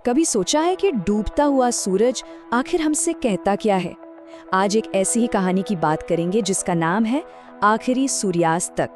कभी सोचा है कि डूबता हुआ सूरज आखिर हमसे कहता क्या है? आज एक ऐसी ही कहानी की बात करेंगे जिसका नाम है आखिरी सूर्यास्त तक।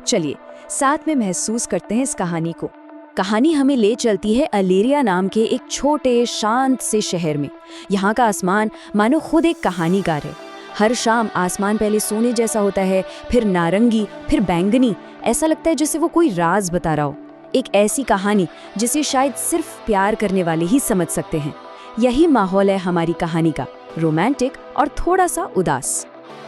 चलिए साथ में महसूस करते हैं इस कहानी को। कहानी हमें ले चलती है अलेरिया नाम के एक छोटे शांत से शहर में। यहाँ का आसमान मानो खुद एक कहानीकार है। हर शाम आसमान पहले सोने जैसा होता है, फिर नारंगी, फिर बैंगनी। ऐसा लगता है जैसे वो कोई राज बता रहा हो। एक ऐसी कहानी जिसे शायद सिर्फ प्यार करने वाले ही समझ सकते हैं। यही माहौल है हमारी कहानी का, रोमांटिक और थोड़ा सा उदास।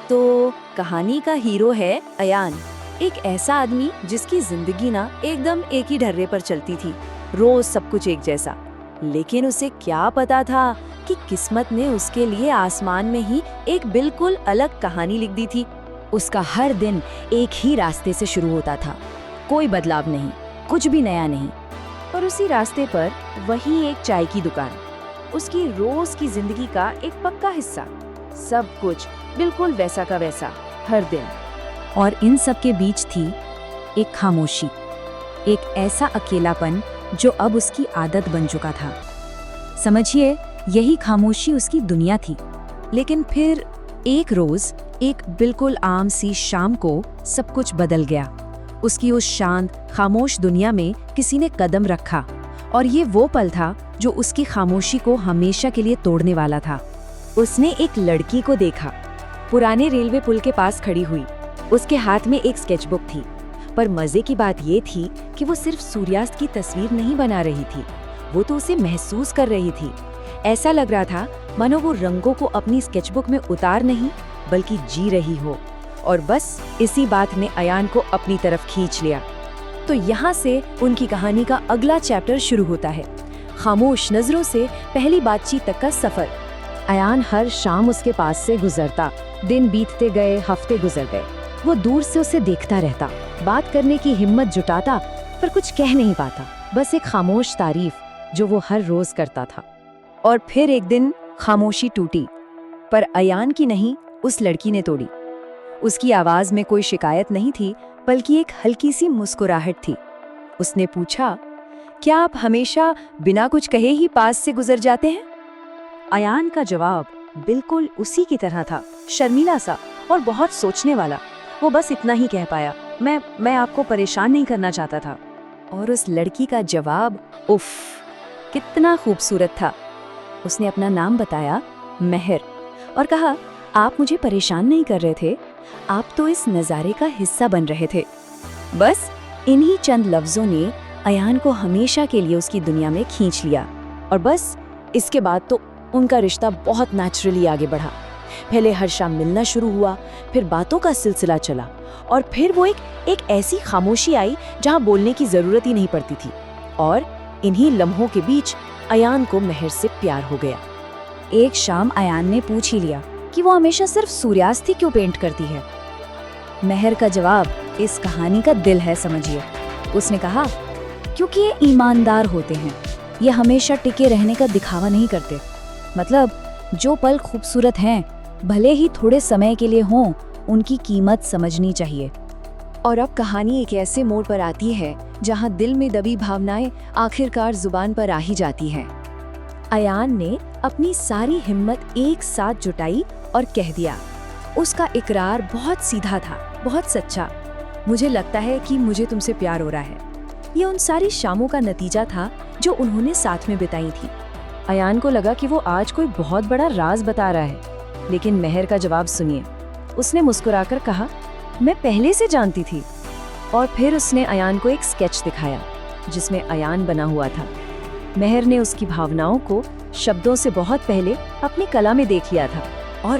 तो कहानी का हीरो है अयान, एक ऐसा आदमी जिसकी जिंदगी ना एकदम एक ही ढर्रे पर चलती थी, रोज सब कुछ एक जैसा। लेकिन उसे क्या पता था कि किस्मत ने उसके लिए आसमान में ही एक बिल्कुल अलग कहानी लिख दी थी। उसका हर दिन एक ही रास्ते से शुरू होता था, कोई बदलाव नहीं, कुछ भी नया नहीं। और उसी रास्ते पर वही एक चाय की दुकान, उसकी रोज की जिंदगी का एक पक्का हिस्सा। सब कुछ बिल्कुल वैसा का वैसा हर दिन। और इन सब के बीच थी एक खामोशी, एक ऐसा अकेलापन जो अब उसकी आदत बन चुका था। समझिए, यही खामोशी उसकी दुनिया थी। लेकिन फिर एक रोज, एक बिल्कुल आम सी शाम को सब कुछ बदल गया। उसकी उस शांत खामोश दुनिया में किसी ने कदम रखा, और ये वो पल था जो उसकी खामोशी को हमेशा के लिए तोड़ने वाला था। उसने एक लड़की को देखा, पुराने रेलवे पुल के पास खड़ी हुई। उसके हाथ में एक स्केचबुक थी, पर मजे की बात ये थी कि वो सिर्फ सूर्यास्त की तस्वीर नहीं बना रही थी, वो तो उसे महसूस कर रही थी। ऐसा लग रहा था मानो वो रंगों को अपनी स्केचबुक में उतार नहीं बल्कि जी रही हो। और बस इसी बात ने अयान को अपनी तरफ खींच लिया। तो यहाँ से उनकी कहानी का अगला चैप्टर शुरू होता है, खामोश नजरों से पहली बातचीत तक का सफर। अयान हर शाम उसके पास से गुजरता, दिन बीतते गए, हफ्ते गुजर गए। वो दूर से उसे देखता रहता, बात करने की हिम्मत जुटाता, पर कुछ कह नहीं पाता, बस एक खामोश तारीफ जो वो हर रोज करता था। और फिर एक दिन खामोशी टूटी, पर अयान की नहीं, उस लड़की ने तोड़ी। उसकी आवाज में कोई शिकायत नहीं थी, बल्कि एक हल्की सी मुस्कुराहट थी। उसने पूछा, क्या आप हमेशा बिना कुछ कहे ही पास से गुजर जाते हैं? अयान का जवाब बिल्कुल उसी की तरह था, शर्मीला सा और बहुत सोचने वाला। वो बस इतना ही कह पाया, मैं आपको परेशान नहीं करना चाहता था। और उस लड़की का जवाब, उफ, कितना खूबसूरत था। उसने अपना नाम बताया, मेहर, और कहा, आप मुझे परेशान नहीं कर रहे थे, आप तो इस नज़ारे का हिस्सा बन रहे थे। बस इन्हीं चंद लफ्ज़ों ने अयान को हमेशा के लिए उसकी दुनिया में खींच लिया। और बस इसके बाद तो उनका रिश्ता बहुत नेचुरली आगे बढ़ा। पहले हर शाम मिलना शुरू हुआ, फिर बातों का सिलसिला चला, और फिर वो एक ऐसी खामोशी आई जहाँ बोलने की ज़रूरत ही नहीं पड़ती थी। और इन्हीं लम्हों के बीच अयान को मेहर से प्यार हो गया। एक शाम अयान ने पूछ ही लिया कि वो हमेशा सिर्फ सूर्यास्त ही क्यों पेंट करती है। मेहर का जवाब इस कहानी का दिल है, समझिए। उसने कहा, क्योंकि ये ईमानदार होते हैं, ये हमेशा टिके रहने का दिखावा नहीं करते। मतलब जो पल खूबसूरत हैं, भले ही थोड़े समय के लिए हों, उनकी कीमत समझनी चाहिए। और अब कहानी एक ऐसे मोड़ पर आती है जहां दिल में दबी भावनाएं आखिरकार जुबान पर आ ही जाती हैं। अयान ने अपनी सारी हिम्मत एक साथ जुटाई और कह दिया। उसका इकरार बहुत सीधा था, बहुत सच्चा। मुझे लगता है कि मुझे तुमसे प्यार हो रहा है। ये उन सारी शामों का नतीजा था जो उन्होंने साथ में बिताई थी। अयान को लगा कि वो आज कोई बहुत बड़ा राज बता रहा है, लेकिन मेहर का जवाब सुनिए। उसने मुस्कुराकर कहा, मैं पहले से जानती थी। और फिर उसने अयान को एक स्केच दिखाया जिसमें अयान बना हुआ था। मेहर ने उसकी भावनाओं को शब्दों से बहुत पहले अपनी कला में देख लिया था। और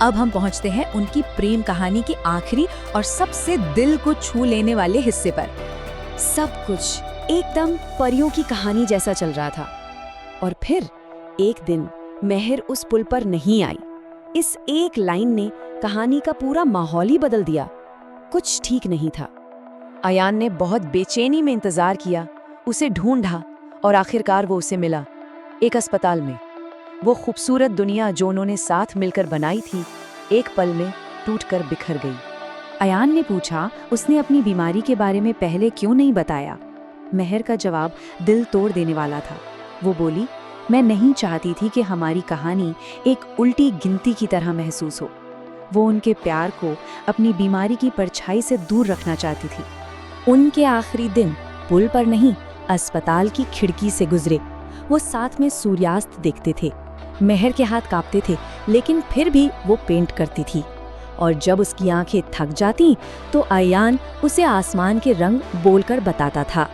अब हम पहुंचते हैं उनकी प्रेम कहानी के आखिरी और सबसे दिल को छू लेने वाले हिस्से पर। सब कुछ एकदम परियों की कहानी जैसा चल रहा था। और फिर एक दिन मेहर उस पुल पर नहीं आई। इस एक लाइन ने कहानी का पूरा माहौल ही बदल दिया। कुछ ठीक नहीं था। अयान ने बहुत बेचैनी में इंतजार किया, उसे ढूंढा, और आखिरकार वो उसे मिला, एक अस्पताल में। वो खूबसूरत दुनिया जो उन्होंने साथ मिलकर बनाई थी, एक पल में टूटकर बिखर गई। अयान ने पूछा, उसने अपनी बीमारी के बारे में पहले क्यों नहीं बताया? मेहर का जवाब दिल तोड़ देने वाला था। वो बोली, मैं नहीं चाहती थी कि हमारी कहानी एक उल्टी गिनती की तरह महसूस हो। वो उनके प्यार को अपनी बीमारी की परछाई से दूर रखना चाहती थी। उनके आखिरी दिन पुल पर नहीं, अस्पताल की खिड़की से गुजरे। वो साथ में सूर्यास्त देखते थे। मेहर के हाथ कांपते थे, लेकिन फिर भी वो पेंट करती थी। और जब उसकी आंखें थक जाती तो अयान उसे आसमान के रंग बोलकर बताता था।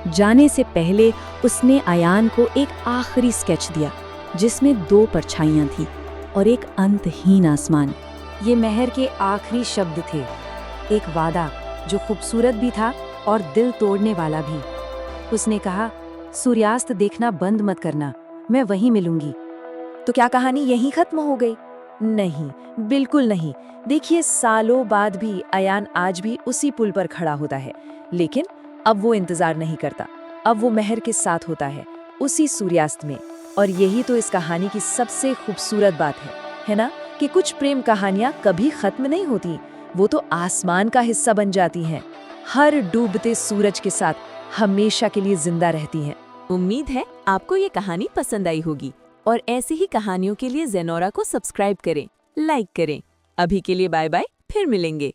जाने से पहले उसने अयान को एक आखिरी स्केच दिया, जिसमें 2 परछाइयां थी और एक अंतहीन आसमान। ये मेहर के आखिरी शब्द थे, एक वादा जो खूबसूरत भी था और दिल तोड़ने वाला भी। उसने कहा, सूर्यास्त देखना बंद मत करना, मैं वहीं मिलूंगी। तो क्या कहानी यहीं खत्म हो गई? नहीं, बिल्कुल नहीं। देखिए, सालों बाद भी अयान आज भी उसी पुल पर खड़ा होता है, लेकिन अब वो इंतजार नहीं करता। अब वो मेहर के साथ होता है, उसी सूर्यास्त में। और यही तो इस कहानी की सबसे खूबसूरत बात है ना, कि कुछ प्रेम कहानियां कभी खत्म नहीं होती, वो तो आसमान का हिस्सा बन जाती हैं, हर डूबते सूरज के साथ हमेशा के लिए जिंदा रहती हैं। उम्मीद है आपको ये कहानी पसंद आई होगी और ऐसी ही कहानियों के लिए ज़ेनोरा को सब्सक्राइब करें, लाइक करें। अभी के लिए बाय बाय, फिर मिलेंगे।